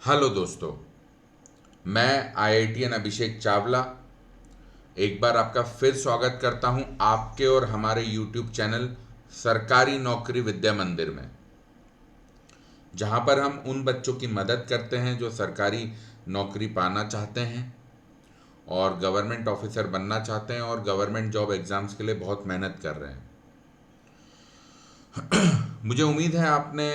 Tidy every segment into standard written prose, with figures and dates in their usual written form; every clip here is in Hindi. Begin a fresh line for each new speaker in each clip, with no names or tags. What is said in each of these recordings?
हेलो दोस्तों, मैं आईआईटीएन अभिषेक चावला एक बार आपका फिर स्वागत करता हूं आपके और हमारे यूट्यूब चैनल सरकारी नौकरी विद्या मंदिर में, जहां पर हम उन बच्चों की मदद करते हैं जो सरकारी नौकरी पाना चाहते हैं और गवर्नमेंट ऑफिसर बनना चाहते हैं और गवर्नमेंट जॉब एग्ज़ाम्स के लिए बहुत मेहनत कर रहे हैं। मुझे उम्मीद है आपने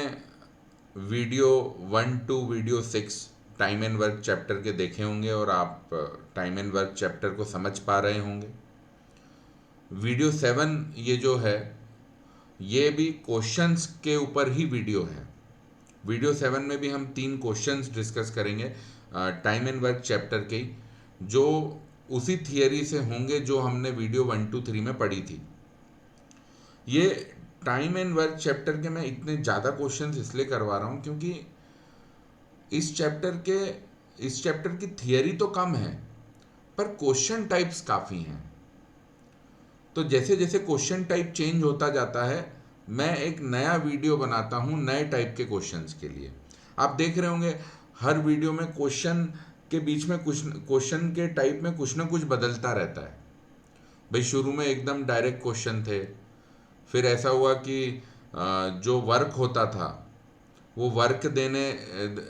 video 1 to video 6 time and work chapter के देखे होंगे और आप टाइम एंड वर्क चैप्टर को समझ पा रहे होंगे। वीडियो 7 ये जो है ये भी क्वेश्चंस के ऊपर ही वीडियो है। वीडियो 7 में भी हम 3 क्वेश्चंस डिस्कस करेंगे टाइम एंड वर्क चैप्टर के ही, जो उसी थियरी से होंगे जो हमने वीडियो 1 टू 3 में पढ़ी थी। ये टाइम एंड वर्क चैप्टर के मैं इतने ज़्यादा क्वेश्चंस इसलिए करवा रहा हूँ क्योंकि इस चैप्टर की थियरी तो कम है पर क्वेश्चन टाइप्स काफ़ी हैं। तो जैसे जैसे क्वेश्चन टाइप चेंज होता जाता है मैं एक नया वीडियो बनाता हूँ नए टाइप के क्वेश्चंस के लिए। आप देख रहे होंगे हर वीडियो में क्वेश्चन के बीच में कुछ क्वेश्चन के टाइप में कुछ ना कुछ बदलता रहता है। भाई शुरू में एकदम डायरेक्ट क्वेश्चन थे, फिर ऐसा हुआ कि जो वर्क होता था वो वर्क देने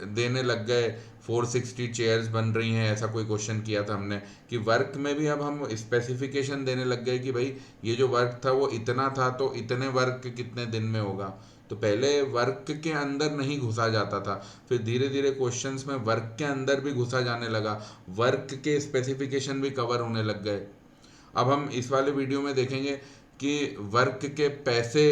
देने लग गए। 460 चेयर्स बन रही हैं ऐसा कोई क्वेश्चन किया था हमने कि वर्क में भी अब हम स्पेसिफिकेशन देने लग गए कि भाई ये जो वर्क था वो इतना था तो इतने वर्क कितने दिन में होगा। तो पहले वर्क के अंदर नहीं घुसा जाता था, फिर धीरे धीरे क्वेश्चंस में वर्क के अंदर भी घुसा जाने लगा, वर्क के स्पेसिफिकेशन भी कवर होने लग गए। अब हम इस वाले वीडियो में देखेंगे कि वर्क के पैसे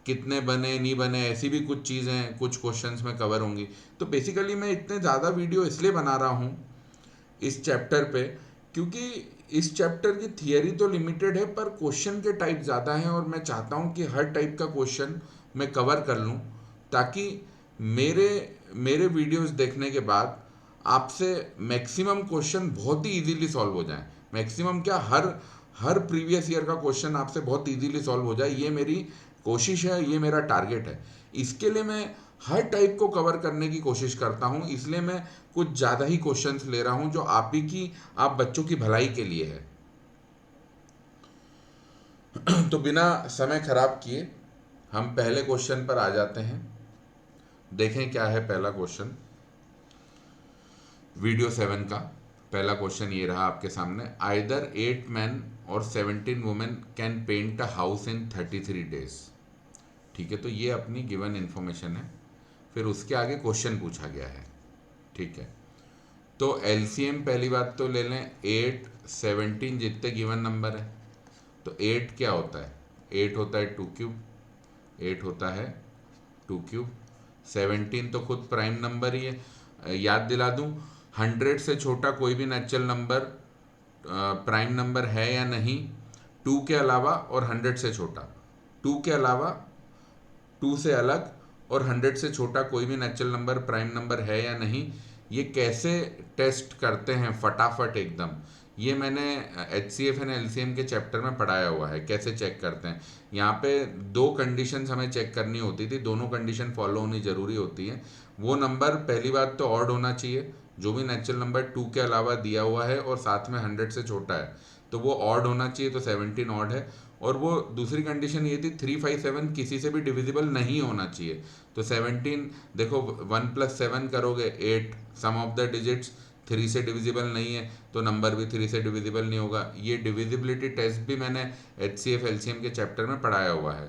कितने बने नहीं बने, ऐसी भी कुछ चीज़ें कुछ क्वेश्चंस में कवर होंगी। तो बेसिकली मैं इतने ज़्यादा वीडियो इसलिए बना रहा हूँ इस चैप्टर पे क्योंकि इस चैप्टर की थियरी तो लिमिटेड है पर क्वेश्चन के टाइप ज़्यादा हैं और मैं चाहता हूँ कि हर टाइप का क्वेश्चन मैं कवर कर लूँ ताकि मेरे मेरे वीडियोस देखने के बाद आपसे मैक्सिमम क्वेश्चन बहुत ही इजीली सॉल्व हो जाए। मैक्सिमम क्या, हर प्रीवियस ईयर का क्वेश्चन आपसे बहुत इजीली सॉल्व हो जाए, ये मेरी कोशिश है, ये मेरा टारगेट है। इसके लिए मैं हर टाइप को कवर करने की कोशिश करता हूँ, इसलिए मैं कुछ ज़्यादा ही क्वेश्चंस ले रहा हूँ जो आप बच्चों की भलाई के लिए है। तो बिना समय खराब किए हम पहले क्वेश्चन पर आ जाते हैं। देखें क्या है पहला क्वेश्चन वीडियो 7 का। पहला क्वेश्चन ये रहा आपके सामने, आइदर 8 मैन और 17 women can paint a house in 33 days. ठीक है, तो ये अपनी गिवन इन्फॉर्मेशन है। फिर उसके आगे क्वेश्चन पूछा गया है। ठीक है, तो एलसीएम पहली बात तो ले लें, 8 17 जितने गिवन नंबर है तो 8 क्या होता है, 8 होता है 2 क्यूब, 8 होता है 2 क्यूब। 17 तो खुद प्राइम नंबर ही है। याद दिला दूं, 100 से छोटा कोई भी नेचुरल नंबर प्राइम नंबर है या नहीं, 2 के अलावा और 100 से छोटा, 2 के अलावा 2 से अलग और 100 से छोटा कोई भी नेचुरल नंबर प्राइम नंबर है या नहीं। ये कैसे टेस्ट करते हैं फटाफट एकदम, ये मैंने HCF एंड LCM के चैप्टर में पढ़ाया हुआ है कैसे चेक करते हैं। यहाँ पे 2 कंडीशंस हमें चेक करनी होती थी, दोनों कंडीशन फॉलो होनी जरूरी होती है। वो नंबर पहली बात तो ऑड होना चाहिए, जो भी नेचुरल नंबर 2 के अलावा दिया हुआ है और साथ में 100 से छोटा है तो वो ऑड होना चाहिए, तो 17 ऑड है। और वो दूसरी कंडीशन ये थी 357 किसी से भी डिविजिबल नहीं होना चाहिए। तो 17 देखो 1 + 7 करोगे 8, सम ऑफ द डिजिट्स 3 से डिविजिबल नहीं है तो नंबर भी 3 से डिविजिबल नहीं होगा। ये डिविजिबिलिटी टेस्ट भी मैंने HCF LCM के चैप्टर में पढ़ाया हुआ है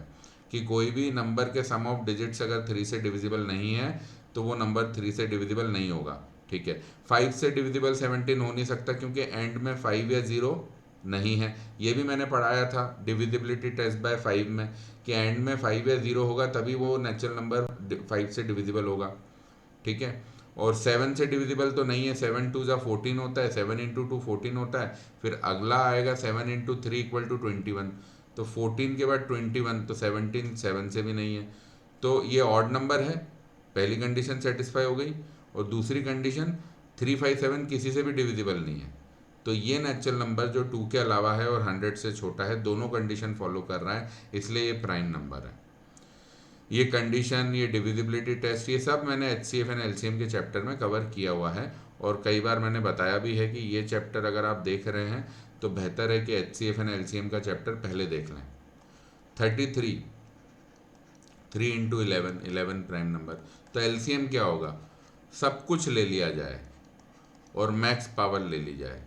कि कोई भी नंबर के सम ऑफ डिजिट्स अगर 3 से डिविजिबल नहीं है तो वो नंबर 3 से डिविजिबल नहीं होगा। ठीक है, 5 से डिविजिबल 17 हो नहीं सकता क्योंकि एंड में 5 या 0 नहीं है। ये भी मैंने पढ़ाया था डिविजिबिलिटी टेस्ट बाय 5 में कि एंड में 5 या 0 होगा तभी वो नेचुरल नंबर 5 से डिविजिबल होगा। ठीक है, और 7 से डिविजिबल तो नहीं है, 7 2 ज़ा 14 होता है, 7 × 2 14 होता है। फिर अगला आएगा 7 × 3 = 21, तो 14 के बाद 21 तो 17 7 से भी नहीं है। तो ये ऑड नंबर है, पहली कंडीशन सेटिस्फाई हो गई। और दूसरी कंडीशन 357 किसी से भी डिविजिबल नहीं है, तो ये नेचुरल नंबर जो 2 के अलावा है और 100 से छोटा है, दोनों कंडीशन फॉलो कर रहा है, इसलिए ये प्राइम नंबर है। ये कंडीशन, ये डिविजिबिलिटी टेस्ट, ये सब मैंने HCF एंड LCM के चैप्टर में कवर किया हुआ है, और कई बार मैंने बताया भी है कि ये चैप्टर अगर आप देख रहे हैं तो बेहतर है कि HCF एंड LCM का चैप्टर पहले देख लें। 33, 3 इंटू 11, 11 प्राइम नंबर, तो LCM क्या होगा, सब कुछ ले लिया जाए और मैक्स पावर ले ली जाए,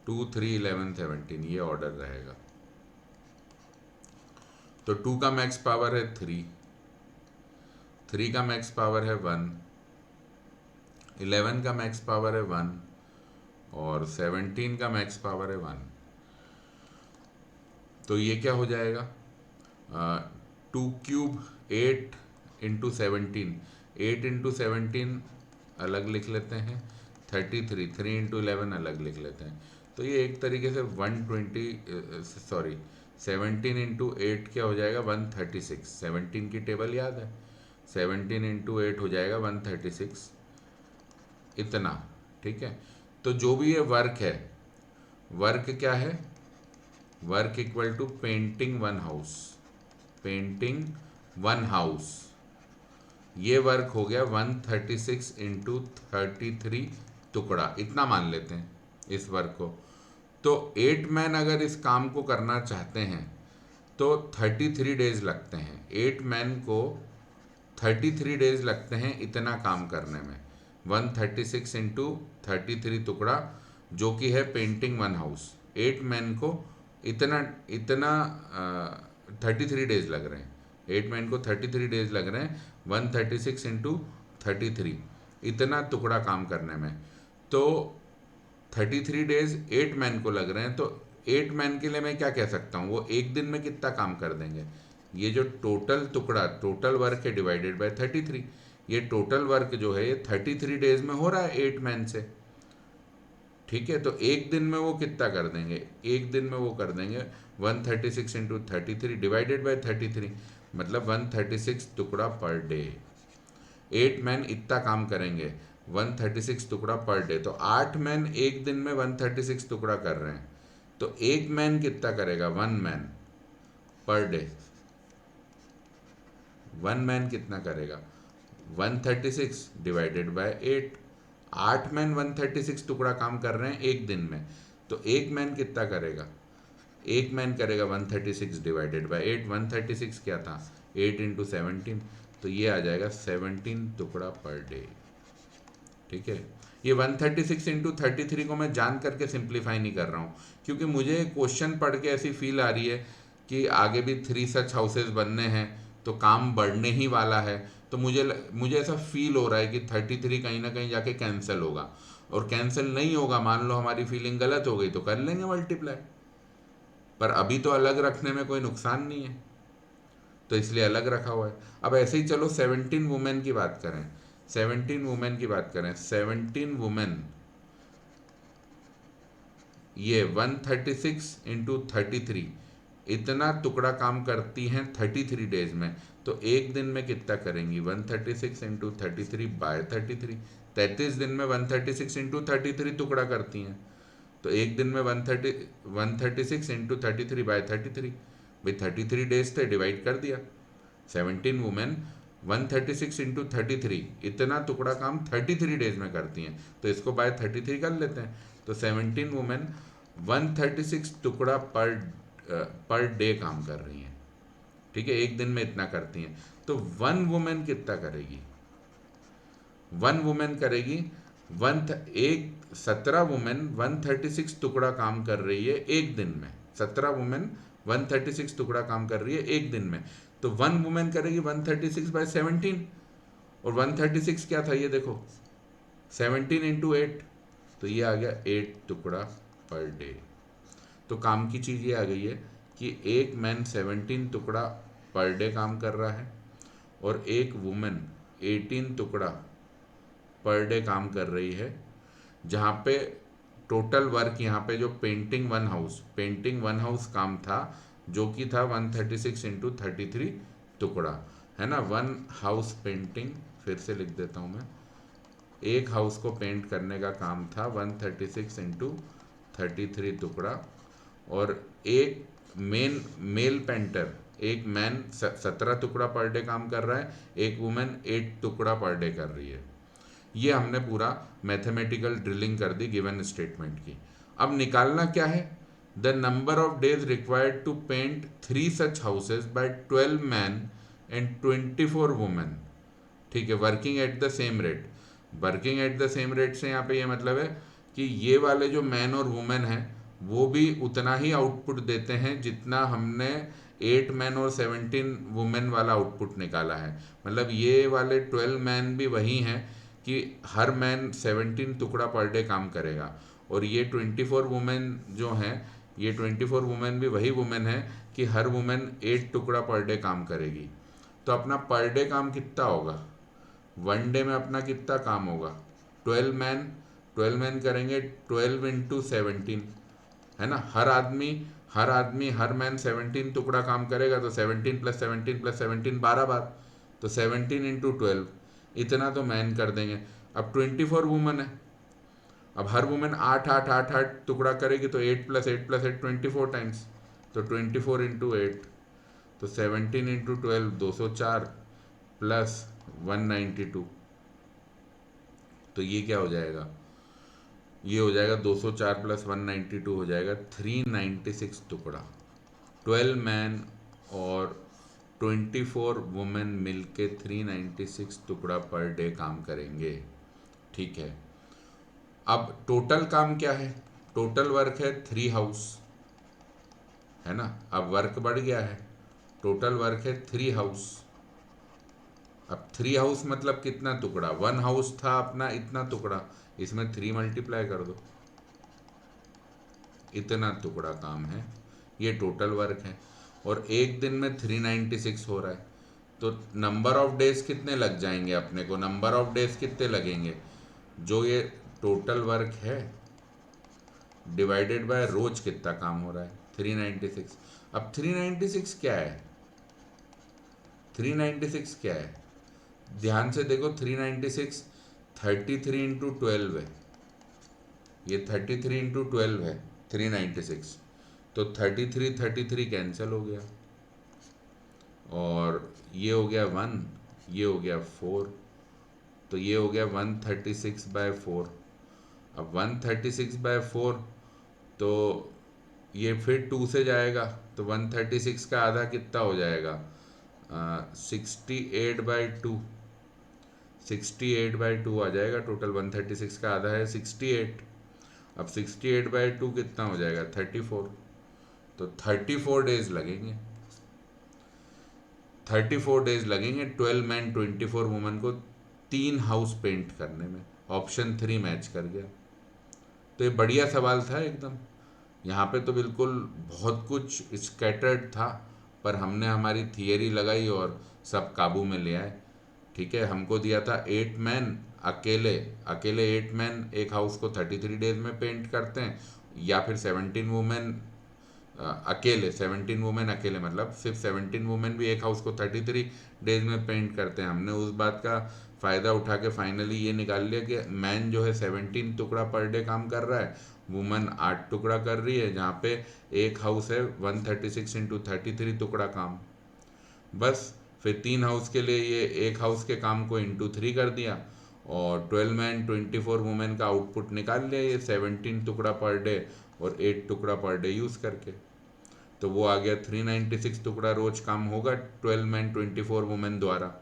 2, 3, 11, 17, ये ऑर्डर रहेगा। तो 2 का मैक्स पावर है 3, 3 का मैक्स पावर है 1, 11 का मैक्स पावर है 1, और 17 का मैक्स पावर है 1। तो ये क्या हो जाएगा, 2 क्यूब 8 इंटू 17, 8 इंटू 17 अलग लिख लेते हैं, 33, 3 इंटू 11 अलग लिख लेते हैं। तो ये एक तरीके से 17 इंटू 8 क्या हो जाएगा, 136। 17 की टेबल याद है, 17 इंटू 8 हो जाएगा 136, इतना। ठीक है, तो जो भी ये वर्क है, वर्क क्या है, work equal to painting 1 house, painting 1 house, ये वर्क हो गया 136 इंटू 33 टुकड़ा, इतना मान लेते हैं इस वर्क को। तो 8 मैन अगर इस काम को करना चाहते हैं तो 33 डेज लगते हैं, 8 मैन को 33 डेज लगते हैं इतना काम करने में। 136 इंटू 33 टुकड़ा, जो कि है पेंटिंग 1 हाउस, 8 मैन को इतना इतना 33 डेज लग रहे हैं, 8 मैन को 33 डेज लग रहे हैं 136 इंटू 33 इतना टुकड़ा काम करने में। तो 33 डेज 8 मैन को लग रहे हैं, तो 8 मैन के लिए मैं क्या कह सकता हूँ, वो एक दिन में कितना काम कर देंगे। ये जो टोटल टुकड़ा, टोटल वर्क है डिवाइडेड बाय 33, ये टोटल वर्क जो है ये 33 डेज में हो रहा है 8 मैन से। ठीक है, तो एक दिन में वो कितना कर देंगे, एक दिन में वो कर देंगे 136 इंटू 33 डिवाइडेड बाई 33, मतलब 136 टुकड़ा पर डे। 8 मैन इतना काम करेंगे, 136 टुकड़ा पर डे। तो 8 मैन एक दिन में 136 टुकड़ा कर रहे हैं, तो एक मैन कितना करेगा, 1 मैन पर डे। 1 मैन कितना करेगा, 136 डिवाइडेड बाय 8। 8 मैन 136 टुकड़ा काम कर रहे हैं एक दिन में, तो एक मैन कितना करेगा, एक मैन करेगा 136 डिवाइडेड बाय 8। 136 क्या था, 8 इंटू 17, तो ये आ जाएगा 17 टुकड़ा पर डे। ठीक है, ये 136 इंटू 33 को मैं जान करके सिंप्लीफाई नहीं कर रहा हूँ, क्योंकि मुझे क्वेश्चन पढ़ के ऐसी फील आ रही है कि आगे भी 3 सच हाउसेज बनने हैं, तो काम बढ़ने ही वाला है। तो मुझे ऐसा फील हो रहा है कि 33 कहीं ना कहीं जाके कैंसिल होगा, और कैंसिल नहीं होगा, मान लो हमारी फीलिंग गलत हो गई तो कर लेंगे मल्टीप्लाई, पर अभी तो अलग रखने में कोई नुकसान नहीं है, तो इसलिए अलग रखा हुआ है। अब ऐसे ही चलो 17 वुमेन की बात करें, 17 वुमेन की बात करें, 17 वुमेन ये 136 इंटू 33 इतना टुकड़ा काम करती हैं 33 डेज में, तो एक दिन में कितना करेंगी, 136 इंटू 33 बाय 33, 33 दिन में 136 इंटू 33 टुकड़ा करती हैं, तो एक दिन में 136 इंटू 33 बाय 33, भाई 33 डेज थे, डिवाइड कर दिया। 17 वुमेन 136 इंटू 33 इतना टुकड़ा काम 33 डेज में करती हैं, तो इसको बाय 33 कर लेते हैं। तो 17 वुमेन 136 टुकड़ा पर डे काम कर रही हैं। ठीक है, एक दिन में इतना करती हैं, तो 1 वुमेन कितना करेगी, 1 वुमेन करेगी 17 वुमेन 136 टुकड़ा काम कर रही है एक दिन में, 17 वुमेन 136 टुकड़ा काम कर रही है एक दिन में, तो 1 वुमेन करेगी 136 बाय 17, और 136 क्या था ये देखो 17 इंटू 8, तो ये आ गया 8 टुकड़ा पर डे। तो काम की चीज़ ये आ गई है कि एक मैन 17 टुकड़ा पर डे काम कर रहा है, और एक वुमेन 18 टुकड़ा पर डे काम कर रही है, जहाँ पे टोटल वर्क यहाँ पे जो पेंटिंग 1 हाउस काम था, जो कि था 136 इंटू 33 टुकड़ा, है ना। 1 हाउस पेंटिंग, फिर से लिख देता हूँ मैं, एक हाउस को पेंट करने का काम था 136 इंटू 33 टुकड़ा, और एक मेल पेंटर एक मैन 17 टुकड़ा पर डे काम कर रहा है, एक वुमेन 8 टुकड़ा पर डे कर रही है। ये हमने पूरा मैथमेटिकल ड्रिलिंग कर दी गिवन स्टेटमेंट की। अब निकालना क्या है, the number of days required to paint 3 such houses by 12 man and 24 women. ठीक है, working at the same rate. Working at the same rate से यहाँ पे ये मतलब है कि ये वाले जो मैन और वुमेन हैं वो भी उतना ही आउटपुट देते हैं जितना हमने 8 मैन और 17 वुमेन वाला आउटपुट निकाला है। मतलब ये वाले 12 मैन भी वही हैं कि हर मैन 17 टुकड़ा पर डे काम करेगा, और ये 24 वुमेन जो हैं, ये 24 वुमेन भी वही वुमेन है कि हर वुमेन 8 टुकड़ा पर डे काम करेगी। तो अपना पर डे काम कितना होगा, वन डे में अपना कितना काम होगा, 12 मैन करेंगे 12 इंटू 17, है ना। हर मैन 17 टुकड़ा काम करेगा, तो 17 प्लस 17 प्लस 17 12 बार, तो 17 इंटू 12, इतना तो मैन कर देंगे। अब 24 वुमेन है, अब हर वुमेन 8 टुकड़ा करेगी, तो 8 प्लस 8 प्लस 8 24 टाइम्स, तो 24 इंटू 8, तो 17 इंटू 12 204 प्लस 192, तो ये क्या हो जाएगा, ये हो जाएगा 204 प्लस 192 हो जाएगा 396 टुकड़ा। 12 मैन और 24 वुमेन मिलके 396 टुकड़ा पर डे काम करेंगे। ठीक है, अब टोटल काम क्या है, टोटल वर्क है 3 हाउस, है ना। अब वर्क बढ़ गया है, टोटल वर्क है 3 हाउस। अब 3 हाउस मतलब कितना टुकड़ा, 1 हाउस था अपना इतना टुकड़ा, इसमें 3 मल्टीप्लाई कर दो, इतना टुकड़ा काम है, ये टोटल वर्क है। और एक दिन में 396 हो रहा है, तो नंबर ऑफ डेज कितने लग जाएंगे अपने को, नंबर ऑफ डेज कितने लगेंगे, जो ये टोटल वर्क है डिवाइडेड बाय रोज कितना काम हो रहा है 396। अब 396 क्या है, 396 क्या है, ध्यान से देखो, 396 33 इंटू 12 है, ये 33 इंटू 12 है 396, तो 33 कैंसिल हो गया, और ये हो गया 1, ये हो गया 4, तो ये हो गया 136/4। अब 136/4, तो ये फिर 2 से जाएगा, तो 136 का आधा कितना हो जाएगा, 68/2, 68/2 आ जाएगा टोटल। 136 का आधा है 68, अब 68/2 कितना हो जाएगा 34, तो 34 डेज लगेंगे, 34 डेज लगेंगे 12 मैन 24 वुमेन को 3 हाउस पेंट करने में। ऑप्शन 3 मैच कर गया। तो ये बढ़िया सवाल था एकदम, यहाँ पे तो बिल्कुल बहुत कुछ स्कैटर्ड था, पर हमने हमारी थियरी लगाई और सब काबू में ले आए। ठीक है, हमको दिया था 8 मैन अकेले अकेले 8 मैन एक हाउस को 33 डेज में पेंट करते हैं, या फिर 17 वुमेन अकेले, 17 वुमेन अकेले मतलब सिर्फ 17 वुमेन भी एक हाउस को 33 डेज में पेंट करते हैं। हमने उस बात का फ़ायदा उठा के फाइनली ये निकाल लिया कि मैन जो है 17 टुकड़ा पर डे काम कर रहा है, वुमन 8 टुकड़ा कर रही है, जहाँ पे एक हाउस है 136 इंटू 33 टुकड़ा काम। बस फिर 3 हाउस के लिए ये एक हाउस के काम को इंटू 3 कर दिया, और 12 मैन 24 वुमेन का आउटपुट निकाल लिया ये 17 टुकड़ा पर डे और 8 टुकड़ा पर डे यूज़ करके। तो वो आ गया 396 टुकड़ा रोज काम होगा 12 मैन 24 वुमेन द्वारा,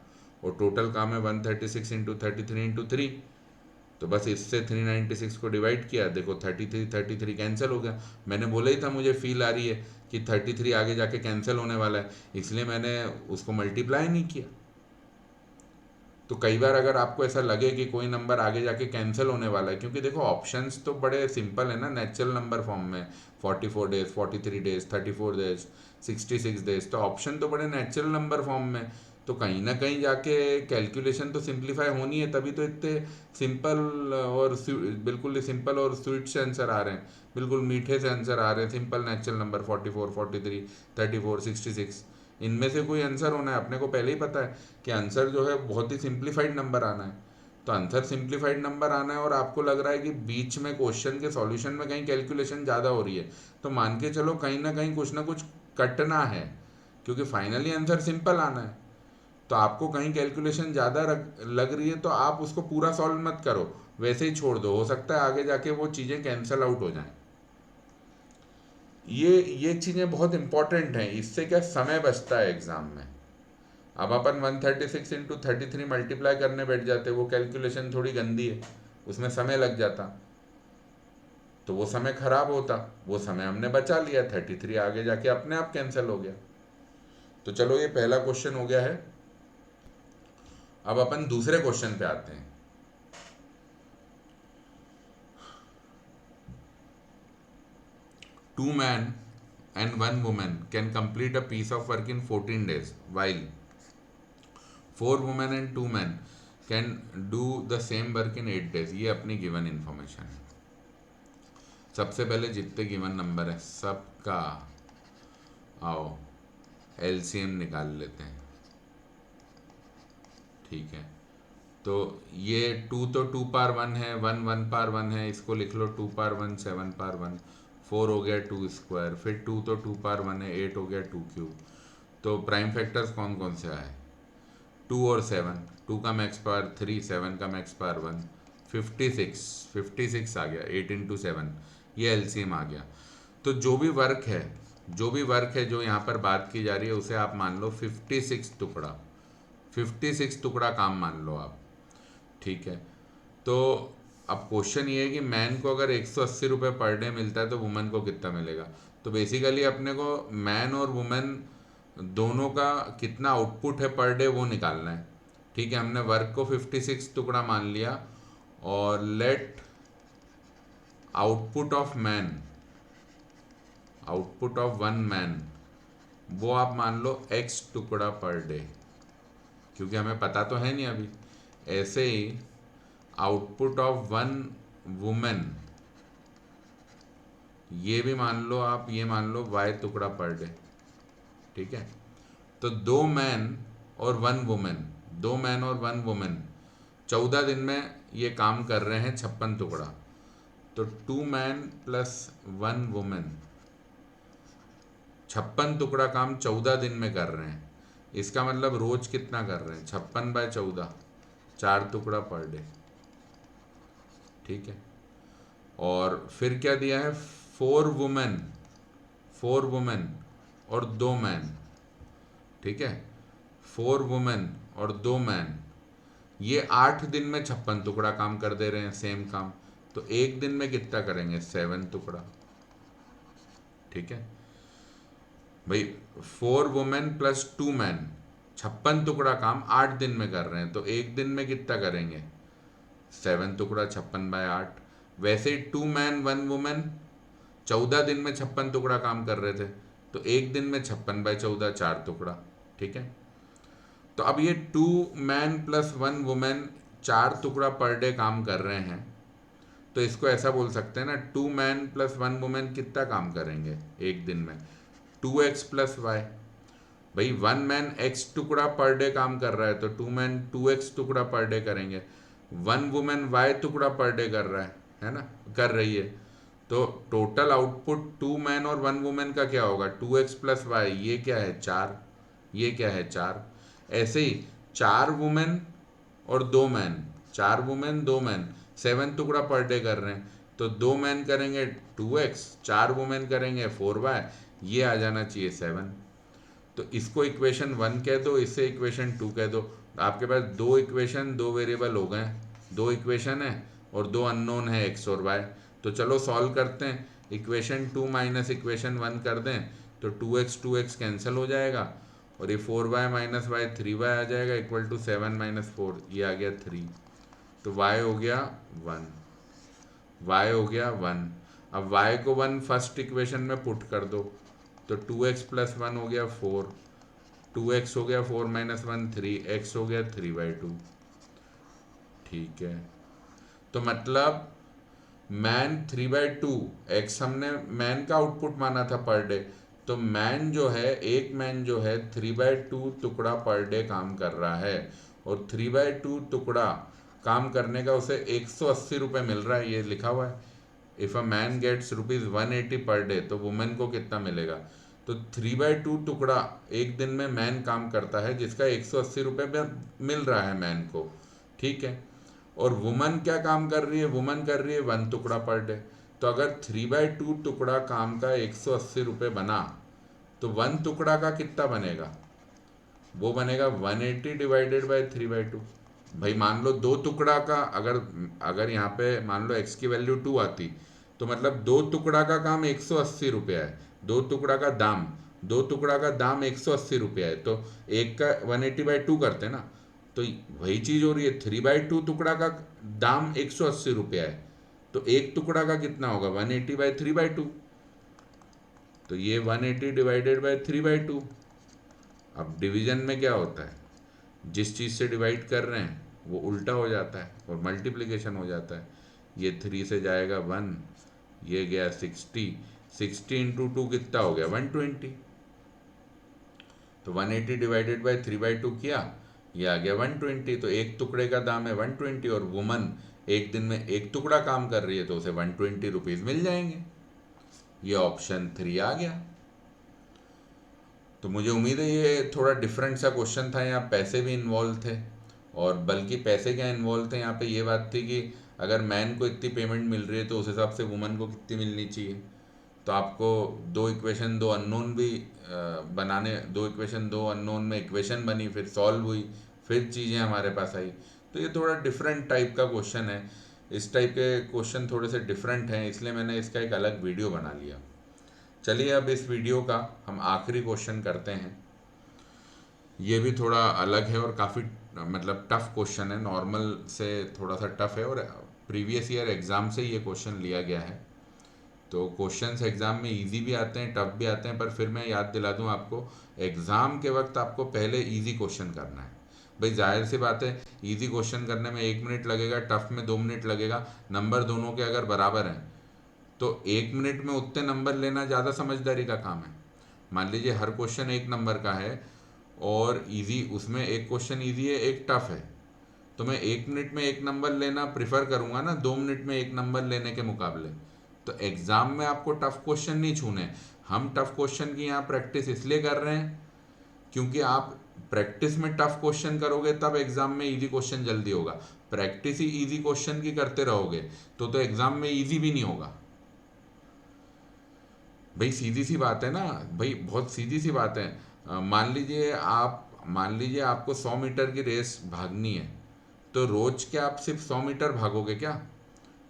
और टोटल काम है 136 इंटू 33 इंटू 3। तो बस इससे 396 को डिवाइड किया, देखो 33 कैंसिल हो गया। मैंने बोला ही था मुझे फील आ रही है कि 33 आगे जाके कैंसिल होने वाला है, इसलिए मैंने उसको मल्टीप्लाई नहीं किया। तो कई बार अगर आपको ऐसा लगे कि कोई नंबर आगे जाके कैंसिल होने वाला है, क्योंकि देखो ऑप्शंस तो बड़े सिंपल है ना, नेचुरल नंबर फॉर्म में 44 डेज 43 डेज 34 डेज 66 डेज, तो ऑप्शन तो बड़े नेचुरल नंबर फॉर्म में, तो कहीं ना कहीं जाके कैलकुलेशन तो सिंप्लीफाई होनी है, तभी तो इतने सिंपल और बिल्कुल सिंपल और स्वीट से आंसर आ रहे हैं, बिल्कुल मीठे से आंसर आ रहे हैं। सिंपल नेचुरल नंबर 44 43 34 66, इनमें से कोई आंसर होना है, अपने को पहले ही पता है कि आंसर जो है बहुत ही सिंप्लीफाइड नंबर आना है। तो आंसर सिंप्लीफाइड नंबर आना है और आपको लग रहा है कि बीच में क्वेश्चन के सॉल्यूशन में कहीं कैलकुलेशन ज़्यादा हो रही है, तो मान के चलो कहीं ना कहीं कुछ ना कुछ कटना है, क्योंकि फाइनली आंसर सिंपल आना है। तो आपको कहीं कैलकुलेशन ज़्यादा लग रही है तो आप उसको पूरा सॉल्व मत करो, वैसे ही छोड़ दो, हो सकता है आगे जाके वो चीज़ें कैंसिल आउट हो जाएं। ये चीज़ें बहुत इंपॉर्टेंट हैं, इससे क्या समय बचता है एग्ज़ाम में। अब अपन 136 इंटू 33 मल्टीप्लाई करने बैठ जाते, वो कैलकुलेशन थोड़ी गंदी है, उसमें समय लग जाता, तो वो समय खराब होता, वो समय हमने बचा लिया, 33 आगे जाके अपने आप कैंसिल हो गया। तो चलो ये पहला क्वेश्चन हो गया है। अब अपन दूसरे क्वेश्चन पे आते हैं। Two men and one woman can complete a piece of work in 14 days, while four women and two men can do the same work in 8 days। ये अपनी गिवन इंफॉर्मेशन है। सबसे पहले जितने गिवन नंबर है सबका आओ एलसीएम निकाल लेते हैं। ठीक है, तो ये 2 तो 2 पार 1 है, 1 1 पार 1 है, इसको लिख लो 2 पार 1 7 पार 1, 4 हो गया 2 स्क्वायर, फिर 2 तो 2 पार 1 है, 8 हो गया 2 क्यूब। तो प्राइम फैक्टर्स कौन कौन से आए? 2 और 7, 2 का मैक्स पावर 3, 7 का मैक्स पावर 1, 56 आ गया, 8 इंटू 7, ये एलसीएम आ गया। तो जो भी वर्क है जो यहाँ पर बात की जा रही है उसे आप मान लो 56 टुकड़ा काम मान लो आप। ठीक है, तो अब क्वेश्चन ये है कि मैन को अगर 180 रुपये पर डे मिलता है तो वुमेन को कितना मिलेगा। तो बेसिकली अपने को मैन और वुमेन दोनों का कितना आउटपुट है पर डे वो निकालना है। ठीक है, हमने वर्क को 56 टुकड़ा मान लिया, और let output of one man वो आप मान लो x टुकड़ा पर डे, क्योंकि हमें पता तो है नहीं अभी। ऐसे ही आउटपुट ऑफ वन वुमेन ये भी मान लो आप, ये मान लो y टुकड़ा पर डे। ठीक है, तो 2 मैन और 1 वुमेन 14 दिन में ये काम कर रहे हैं 56 टुकड़ा। तो 2 मैन प्लस 1 वुमेन 56 टुकड़ा काम 14 दिन में कर रहे हैं। इसका मतलब रोज कितना कर रहे हैं? 56/14, 4 टुकड़ा पर डे। ठीक है, और फिर क्या दिया है? 4 वुमेन और 2 मैन। ठीक है, 4 वुमेन और 2 मैन ये 8 दिन में 56 टुकड़ा काम कर दे रहे हैं, सेम काम। तो एक दिन में कितना करेंगे? 7 टुकड़ा। ठीक है भाई, 4 वुमेन प्लस 2 मैन 56 टुकड़ा काम 8 दिन में कर रहे हैं, तो एक दिन में कितना करेंगे? 7 टुकड़ा, 56/8। वैसे ही 2 मैन 1 वुमेन 14 दिन में 56 टुकड़ा काम कर रहे थे, तो एक दिन में 56/14, 4 टुकड़ा। ठीक है, तो अब ये 2 मैन प्लस 1 वुमेन 4 टुकड़ा पर डे काम कर रहे हैं, तो इसको ऐसा बोल सकते हैं ना, 2 मैन प्लस 1 वुमेन कितना काम करेंगे एक दिन में? 2x plus Y. भाई 1 मैन x टुकड़ा पर डे काम कर रहा है, तो 2 मैन 2x टुकड़ा पर डे करेंगे। 1 वुमेन y टुकड़ा पर डे कर रहा है ना, कर रही है। तो टोटल आउटपुट 2 मैन और 1 वुमेन का क्या होगा? 2x प्लस वाई, ये क्या है? 4, ये क्या है? 4। ऐसे ही 4 वुमेन और 2 मैन, 4 वुमेन 2 मैन 7 टुकड़ा पर डे कर रहे हैं, तो 2 मैन करेंगे 2x, 4 वुमेन करेंगे 4y, ये आ जाना चाहिए 7। तो इसको इक्वेशन 1 कह दो, इससे इक्वेशन 2 कह दो। आपके पास 2 इक्वेशन 2 वेरिएबल हो गए, 2 इक्वेशन है और 2 अननोन है x और y। तो चलो सॉल्व करते हैं। इक्वेशन 2 माइनस इक्वेशन 1 कर दें तो 2x कैंसिल हो जाएगा, और ये 4y माइनस वाई 3y आ जाएगा, इक्वल टू 7 माइनस 4, ये आ गया 3। तो y हो गया 1, y हो गया 1। अब y को 1 फर्स्ट इक्वेशन में पुट कर दो, तो 2x प्लस 1 हो गया 4, 2x हो गया 4 माइनस 1 3, x हो गया 3/2। ठीक है, तो मतलब मैन 3/2, x हमने मैन का आउटपुट माना था पर डे, तो मैन जो है, एक मैन जो है 3/2 टुकड़ा पर डे काम कर रहा है, और 3/2 टुकड़ा काम करने का उसे 180 रुपये मिल रहा है, ये लिखा हुआ है। If a man gets ₹180 per day, तो वुमेन को कितना मिलेगा? तो 3/2 टुकड़ा एक दिन में मैन काम करता है, जिसका 180 रुपये में मिल रहा है मैन को, ठीक है। और वुमन क्या काम कर रही है, वुमन कर रही है 1 टुकड़ा पर डे। तो अगर 3/2 टुकड़ा काम का 180 रुपये बना, तो 1 टुकड़ा का कितना बनेगा, वो बनेगा 180 डिवाइडेड बाय 3/2। भाई मान लो 2 टुकड़ा का, अगर अगर यहाँ पे मान लो x की वैल्यू 2 आती, तो मतलब 2 टुकड़ा का काम 180 रुपया है। 2 टुकड़ा का दाम, 2 टुकड़ा का दाम 180 रुपया है, तो एक का 180/2 करते हैं ना, तो वही चीज़ हो रही है। 3/2 टुकड़ा का दाम 180 रुपया है, तो एक टुकड़ा का कितना होगा, 180/3/2। तो ये 180 डिवाइडेड बाय 3/2। अब डिवीजन में क्या होता है, जिस चीज़ से डिवाइड कर रहे हैं वो उल्टा हो जाता है और मल्टीप्लिकेशन हो जाता है। ये 3 से जाएगा 1, ये गया 60, 60 इंटू 2 कितना हो गया, 120। तो 180 डिवाइडेड बाई 3/2 किया, ये आ गया 120। तो एक टुकड़े का दाम है 120, और वुमन एक दिन में एक टुकड़ा काम कर रही है, तो उसे 120 रुपीज़ मिल जाएंगे। ये ऑप्शन 3 आ गया। तो मुझे उम्मीद है ये थोड़ा डिफरेंट सा क्वेश्चन था, यहाँ पैसे भी इन्वॉल्व थे, और बल्कि पैसे क्या इन्वॉल्व थे यहाँ पे, ये बात थी कि अगर मैन को इतनी पेमेंट मिल रही है तो उस हिसाब से वुमन को कितनी मिलनी चाहिए। तो आपको दो इक्वेशन, दो अननोन भी बनाने, दो इक्वेशन दो अननोन में इक्वेशन बनी, फिर सॉल्व हुई, फिर चीज़ें हमारे पास आई। तो ये थोड़ा डिफरेंट टाइप का क्वेश्चन है। इस टाइप के क्वेश्चन थोड़े से डिफरेंट हैं, इसलिए मैंने इसका एक अलग वीडियो बना लिया। चलिए अब इस वीडियो का हम आखिरी क्वेश्चन करते हैं। ये भी थोड़ा अलग है और काफ़ी मतलब टफ क्वेश्चन है, नॉर्मल से थोड़ा सा टफ है, और प्रीवियस ईयर एग्ज़ाम से ये क्वेश्चन लिया गया है। तो क्वेश्चंस एग्ज़ाम में इजी भी आते हैं, टफ भी आते हैं, पर फिर मैं याद दिला दूं आपको, एग्ज़ाम के वक्त आपको पहले इजी क्वेश्चन करना है। भाई जाहिर सी बात है, इजी क्वेश्चन करने में 1 मिनट लगेगा, टफ में 2 मिनट लगेगा। नंबर दोनों के अगर बराबर हैं तो 1 मिनट में उतने नंबर लेना ज़्यादा समझदारी का काम है। मान लीजिए हर क्वेश्चन 1 नंबर का है और इजी, उसमें एक क्वेश्चन इजी है, एक टफ है, तो मैं 1 मिनट में 1 नंबर लेना प्रिफर करूंगा ना 2 मिनट में 1 नंबर लेने के मुकाबले। तो एग्ज़ाम में आपको टफ क्वेश्चन नहीं छूने। हम टफ क्वेश्चन की यहाँ प्रैक्टिस इसलिए कर रहे हैं क्योंकि आप प्रैक्टिस में टफ क्वेश्चन करोगे तब एग्ज़ाम में इजी क्वेश्चन जल्दी होगा। प्रैक्टिस ही इजी क्वेश्चन की करते रहोगे तो एग्ज़ाम में इजी भी नहीं होगा। भाई सीधी सी बात है ना, भाई बहुत सीधी सी बात है। मान लीजिए आपको 100 मीटर की रेस भागनी है, तो रोज क्या आप सिर्फ 100 मीटर भागोगे क्या?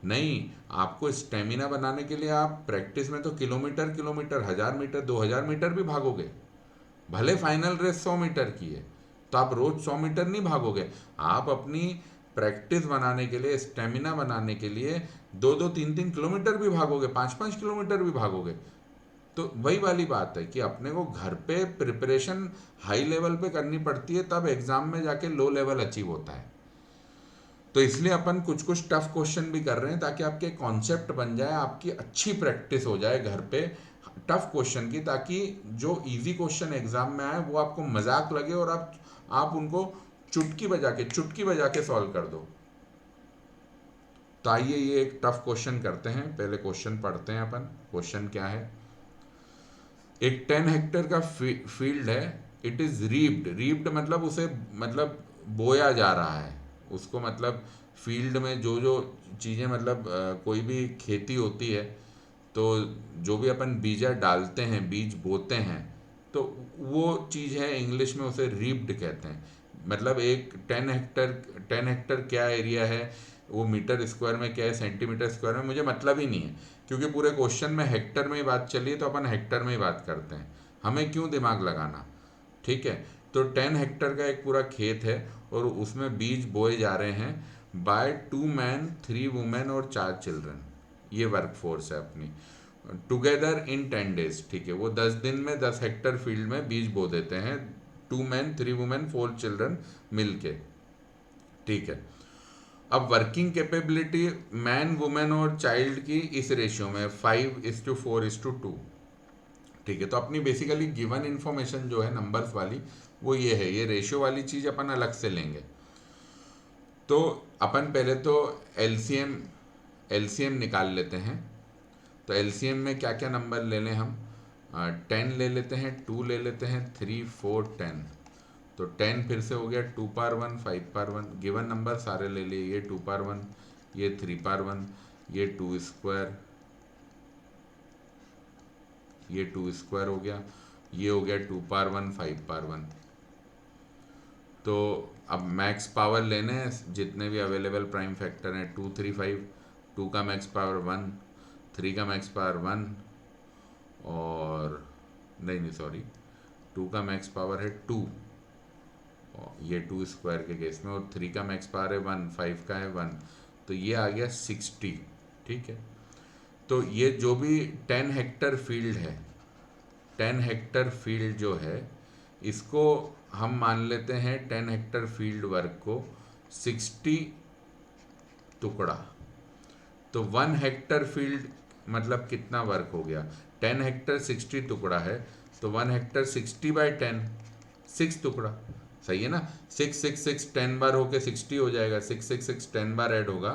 नहीं, आपको स्टेमिना बनाने के लिए आप प्रैक्टिस में तो किलोमीटर किलोमीटर, 1000 मीटर, 2000 मीटर भी भागोगे। भले फाइनल रेस 100 मीटर की है, तो आप रोज 100 मीटर नहीं भागोगे। आप अपनी प्रैक्टिस बनाने के लिए, स्टेमिना बनाने के लिए 2-2, 3-3 किलोमीटर भी भागोगे, 5-5 किलोमीटर भी भागोगे। तो वही वाली बात है कि अपने को घर पे प्रिपरेशन हाई लेवल पे करनी पड़ती है, तब एग्जाम में जाके लो लेवल अचीव होता है। तो इसलिए अपन कुछ कुछ टफ क्वेश्चन भी कर रहे हैं ताकि आपके कॉन्सेप्ट बन जाए, आपकी अच्छी प्रैक्टिस हो जाए घर पे टफ क्वेश्चन की, ताकि जो इजी क्वेश्चन एग्जाम में आए वो आपको मजाक लगे और आप उनको चुटकी बजा के सॉल्व कर दो। तो आइए ये एक टफ क्वेश्चन करते हैं। पहले क्वेश्चन पढ़ते हैं अपन। क्वेश्चन क्या है, एक 10 हेक्टेयर का फील्ड है, इट इज रीप्ड मतलब उसे मतलब बोया जा रहा है उसको, मतलब फील्ड में जो जो चीज़ें मतलब कोई भी खेती होती है तो जो भी अपन बीजा डालते हैं, बीज बोते हैं, तो वो चीज़ है, इंग्लिश में उसे रीप्ड कहते हैं। मतलब एक 10 हेक्टर क्या एरिया है, वो मीटर स्क्वायर में क्या है, सेंटीमीटर स्क्वायर में, मुझे मतलब ही नहीं है, क्योंकि पूरे क्वेश्चन में हेक्टर में ही बात चली है तो अपन हेक्टर में ही बात करते हैं। हमें क्यों दिमाग लगाना, ठीक है। तो 10 हेक्टर का एक पूरा खेत है और उसमें बीज बोए जा रहे हैं बाय 2 मैन 3 वुमेन और 4 चिल्ड्रन। ये वर्क फोर्स है अपनी, टुगेदर इन 10 डेज, ठीक है। वो 10 दिन में 10 हेक्टर फील्ड में बीज बो देते हैं, 2 मैन 3 वुमेन 4 चिल्ड्रन मिल के, ठीक है। अब वर्किंग कैपेबिलिटी मैन, वुमेन और चाइल्ड की इस रेशियो में 5:4:2, ठीक है। तो अपनी बेसिकली गिवन इन्फॉर्मेशन जो है नंबर्स वाली, वो ये है। ये रेशियो वाली चीज़ अपन अलग से लेंगे। तो अपन पहले तो एलसीएम निकाल लेते हैं। तो एलसीएम में क्या क्या नंबर ले लें हम, 10 ले लेते हैं, 2 ले लेते हैं, 3 4 10। तो 10 फिर से हो गया 2 पावर 1 5 पावर 1, गिवन नंबर सारे ले लिए, ये 2 पावर 1, ये 3 पावर 1, ये 2 स्क्वायर, ये 2 स्क्वायर हो गया, ये हो गया 2 पावर 1 5 पावर 1। तो अब मैक्स पावर लेने हैं जितने भी अवेलेबल प्राइम फैक्टर हैं, 2 3 5, 2 का मैक्स पावर 1, 3 का मैक्स पावर 1, और नहीं सॉरी, 2 का मैक्स पावर है 2, ये 2 स्क्वायर के केस में, और 3 का मैक्स पावर है 1, 5 का है 1, तो ये आ गया 60। ठीक है, तो ये जो भी 10 हेक्टर फील्ड है, 10 हेक्टर फील्ड जो है, इसको हम मान लेते हैं 10 हेक्टर फील्ड वर्क को 60 टुकड़ा। तो 1 हेक्टर फील्ड मतलब कितना वर्क हो गया, 10 हेक्टर 60 टुकड़ा है, तो 1 हेक्टर 60/10, 6 टुकड़ा। सही है ना, 6 6 6 10 बार होके 60 हो जाएगा, 6 6 6 10 बार ऐड होगा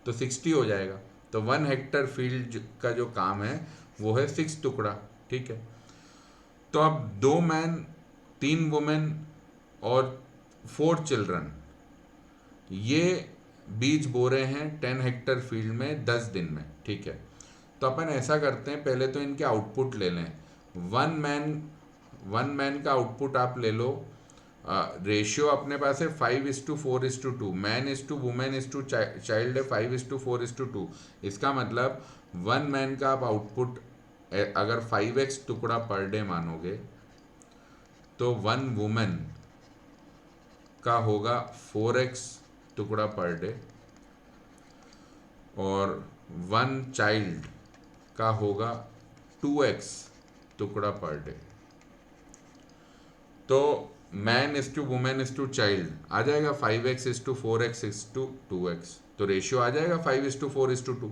तो 60 हो जाएगा। तो 1 हेक्टर फील्ड का जो काम है वो है 6 टुकड़ा। ठीक है, तो अब 2 मैन, 3 वुमेन और 4 चिल्ड्रन ये बीज बो रहे हैं 10 हेक्टर फील्ड में 10 दिन में। ठीक है, तो अपन ऐसा करते हैं, पहले तो इनके आउटपुट ले लें। वन मैन का आउटपुट आप ले लो, रेशियो अपने पास है 5:4:2, मैन:2 चाइल्ड है 5:4:2। इसका मतलब 1 मैन का आप आउटपुट अगर 5x टुकड़ा पर डे मानोगे तो 1 वुमेन का होगा 4x टुकड़ा पर डे, और 1 चाइल्ड का होगा 2x टुकड़ा पर डे। तो मैन:2 आ जाएगा 5x:4x:2x, तो रेशियो आ जाएगा 5:4:2,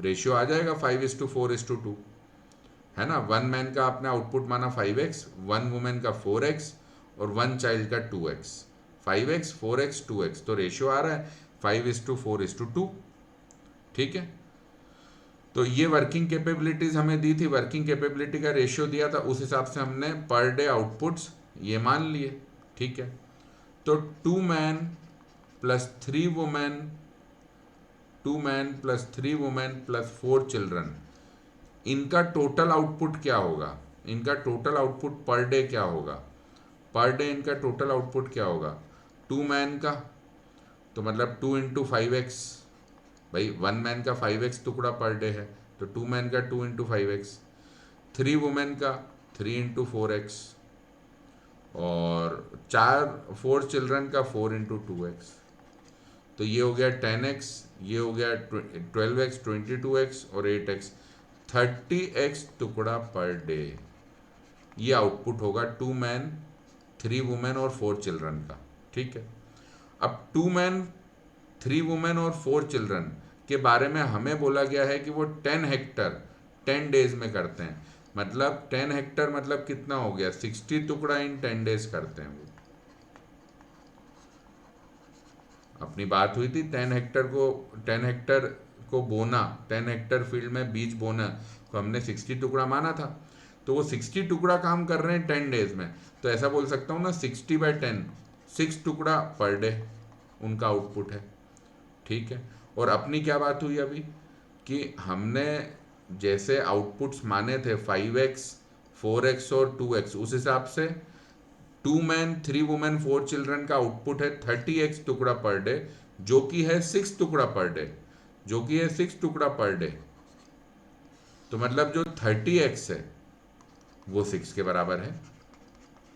रेशियो आ जाएगा 5:4:2, है ना। 1 मैन का आपने आउटपुट माना 5x, 1 वुमेन का 4x और 1 चाइल्ड का 2x, 5x 4x 2x, तो रेशियो आ रहा है 5:4:2। ठीक है, तो ये वर्किंग कैपेबिलिटीज हमें दी थी, वर्किंग कैपेबिलिटी का रेशियो दिया था, उस हिसाब से हमने पर डे आउटपुट्स ये मान लिए। ठीक है, तो 2 man plus 3 women, 2 man plus 3 women plus 4 children, इनका टोटल आउटपुट क्या होगा, इनका टोटल आउटपुट पर डे क्या होगा, पर डे इनका टोटल आउटपुट क्या होगा। 2 मैन का तो मतलब 2 × 5x, भाई 1 मैन का 5x टुकड़ा पर डे है, तो 2 मैन का 2 × 5x, 3 वुमेन का 3 × 4x, और 4 चिल्ड्रन का 4 × 2x। तो ये हो गया 10x, ये हो गया 12x, 22x और 8x, 30x टुकड़ा पर डे। ये आउटपुट होगा 2 मैन, 3 वुमेन और 4 चिल्ड्रन का। ठीक है, अब 2 मैन, 3 वुमेन और 4 चिल्ड्रन के बारे में हमें बोला गया है कि वो 10 हेक्टर 10 डेज में करते हैं, मतलब 10 हेक्टर मतलब कितना हो गया, 60 टुकड़ा इन 10 डेज करते हैं वो। अपनी बात हुई थी 10 हेक्टर को बोना, 10 हेक्टर फील्ड में बीज बोना को हमने 60 टुकड़ा माना था, तो वो 60 टुकड़ा काम कर रहे हैं 10 डेज में, तो ऐसा बोल सकता हूँ ना 60/10, 6 टुकड़ा पर डे उनका आउटपुट है। ठीक है, और अपनी क्या बात हुई अभी कि हमने जैसे आउटपुट्स माने थे 5x 4x और 2x, उस हिसाब से 2 मैन 3 वुमेन 4 चिल्ड्रन का आउटपुट है 30x टुकड़ा पर डे, जो कि है 6 टुकड़ा पर डे, जो कि है 6 टुकड़ा पर डे। तो मतलब जो 30x है वो 6 के बराबर है।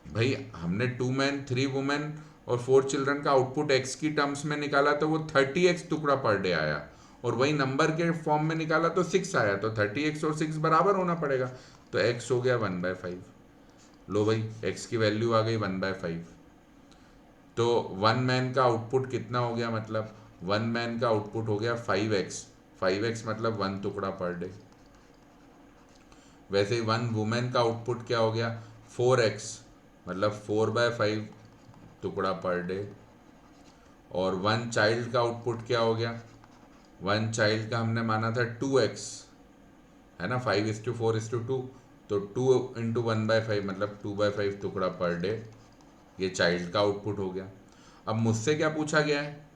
भाई हमने 2 मैन 3 वुमेन और 4 चिल्ड्रन का आउटपुट x की टर्म्स में निकाला तो वो 30x टुकड़ा पर डे आया, और वही नंबर के फॉर्म में निकाला तो 6 आया, तो 30x और 6 बराबर होना पड़ेगा, तो x हो गया 1/5। लो भाई x की वैल्यू आ गई 1/5। तो 1 मैन का आउटपुट कितना हो गया, मतलब 1 मैन का आउटपुट हो गया 5x, 5x मतलब 1 टुकड़ा पर डे। वैसे ही 1 वुमेन का आउटपुट क्या हो गया 4x, मतलब 4/5 टुकड़ा पर डे, और 1 चाइल्ड का आउटपुट क्या हो गया, 1 चाइल्ड का हमने माना था 2x, है ना, 5:4:2, तो 2 × 1/5 मतलब 2/5 टुकड़ा पर डे, ये चाइल्ड का आउटपुट हो गया। अब मुझसे क्या पूछा गया है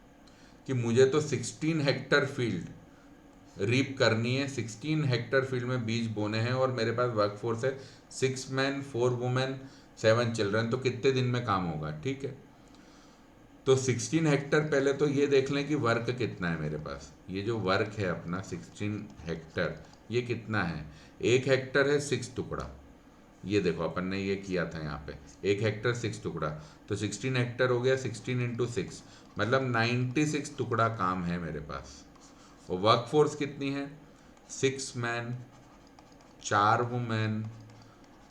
कि मुझे तो 16 हेक्टर फील्ड रीप करनी है, 16 हेक्टर फील्ड में बीज बोने हैं और मेरे पास वर्कफोर्स है 6 मैन 4 वुमेन 7 चिल्ड्रन, तो कितने दिन में काम होगा। ठीक है, तो 16 हेक्टर, पहले तो ये देख लें कि वर्क कितना है मेरे पास। ये जो वर्क है अपना 16 हेक्टर, ये कितना है, 1 हेक्टर है 6 टुकड़ा। ये देखो अपन ने ये किया था यहाँ पे, 1 हेक्टर 6 टुकड़ा, तो 16 हेक्टर हो गया 16 × 6 मतलब 96 टुकड़ा काम है मेरे पास। और वर्क फोर्स कितनी है, 6 मैन 4 वुमेन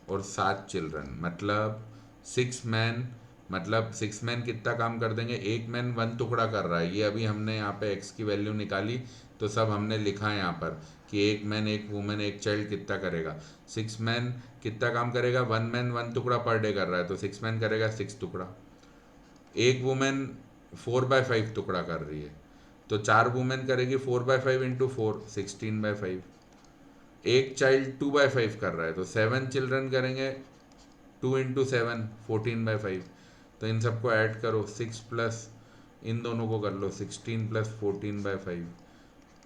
और 7 चिल्ड्रन, मतलब 6 मैन, मतलब 6 मैन कितना काम कर देंगे, 1 मैन 1 टुकड़ा कर रहा है। ये अभी हमने यहाँ पे एक्स की वैल्यू निकाली तो सब हमने लिखा है यहाँ पर कि 1 मैन 1 वुमेन 1 चाइल्ड कितना करेगा। 6 मैन कितना काम करेगा, 1 मैन 1 टुकड़ा पर डे कर रहा है, तो 6 मैन करेगा 6 टुकड़ा। 1 वुमेन 4/5 टुकड़ा कर रही है, तो 4 वुमेन करेगी 4/5 × 4 16/5। एक चाइल्ड 2/5 कर रहा है, तो 7 चिल्ड्रन करेंगे 2 × 7 14/5। तो इन सबको ऐड करो, 6 प्लस इन दोनों को कर लो 16 + 14/5,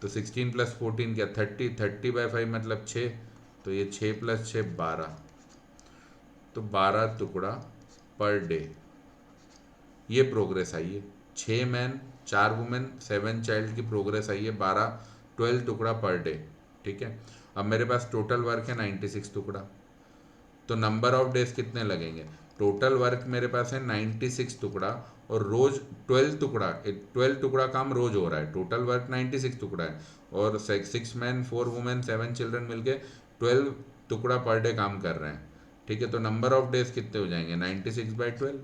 तो 16 + 14 क्या 30, 30/5 मतलब 6, तो ये 6 + 6 12, तो 12 टुकड़ा पर डे। ये प्रोग्रेस आई है, 6 मैन 4 वुमेन 7 चाइल्ड की प्रोग्रेस आई है 12 टुकड़ा पर डे। ठीक है, अब मेरे पास टोटल वर्क है 96 टुकड़ा, तो नंबर ऑफ डेज कितने लगेंगे, टोटल वर्क मेरे पास है 96 टुकड़ा और रोज 12 टुकड़ा काम रोज हो रहा है। टोटल वर्क 96 टुकड़ा है और 6 मैन 4 वुमेन 7 चिल्ड्रन मिलके 12 टुकड़ा पर डे काम कर रहे हैं। ठीक है, तो नंबर ऑफ डेज कितने हो जाएंगे 96/12,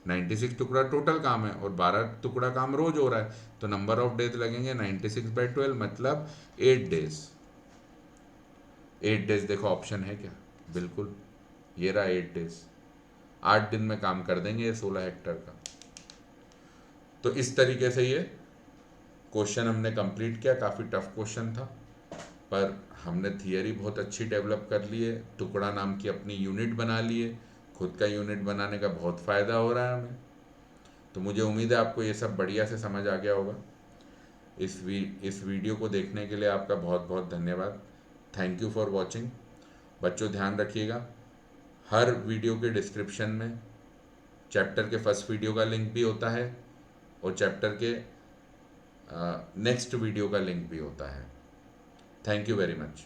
96 टुकड़ा टोटल काम है और 12 टुकड़ा काम रोज हो रहा है, तो नंबर ऑफ डेज लगेंगे 96/12 मतलब 8 डेज। 8 डेज देखो ऑप्शन है क्या, बिल्कुल ये रहा 8 डेज, 8 दिन में काम कर देंगे ये 16 हेक्टर का। तो इस तरीके से ये क्वेश्चन हमने कंप्लीट किया। काफ़ी टफ क्वेश्चन था पर हमने थियरी बहुत अच्छी डेवलप कर ली है, टुकड़ा नाम की अपनी यूनिट बना ली है, खुद का यूनिट बनाने का बहुत फ़ायदा हो रहा है हमें। तो मुझे उम्मीद है आपको ये सब बढ़िया से समझ आ गया होगा। इस वीडियो को देखने के लिए आपका बहुत बहुत धन्यवाद। Thank you for watching. बच्चों ध्यान रखिएगा, हर वीडियो के डिस्क्रिप्शन में चैप्टर के फर्स्ट वीडियो का लिंक भी होता है और चैप्टर के नेक्स्ट वीडियो का लिंक भी होता है। Thank you very much.